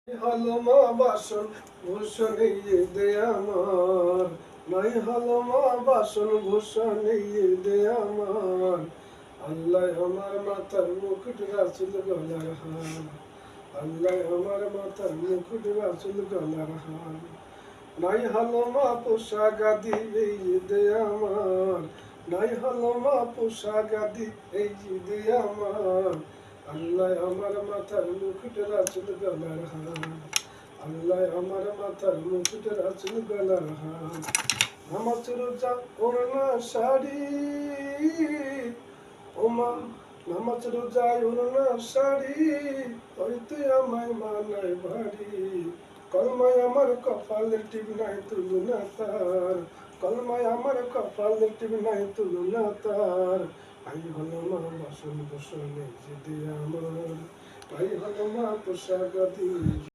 হলো মা বাসন ভূষণ দে আমার, নাই হলো মা বাসন ভূষণ দে আমার। আল্লাহ আমার মাথার মুকুট রাসুল গলার হার, আল্লাহ আমার মাথার মুকুট রাসুল গলার হার। নাই হলো মা পোষা গাদি এই দে আমার, নাই হলো মা পোষা গাদি এই দে আমার। আল্লাহ আমার মাথার মুকুট রাসুল গলার হার, আল্লাহ আমার মাথার মুকুট রাসুল গলার হার। নামাজ রোজা ওড়না শাড়ি, ওমা নামাজ রোজা ওড়না শাড়ি, হইতে আমায় মানায় ভারী। কলমায় আমার কপালের টিপ নাই তুলনা তার, কলমায় আমার কপালের টিপ নাই তুলনা তার। আই হলো মা বাসন ভূষণ এই যে আমার, আই হলো মা পোশাক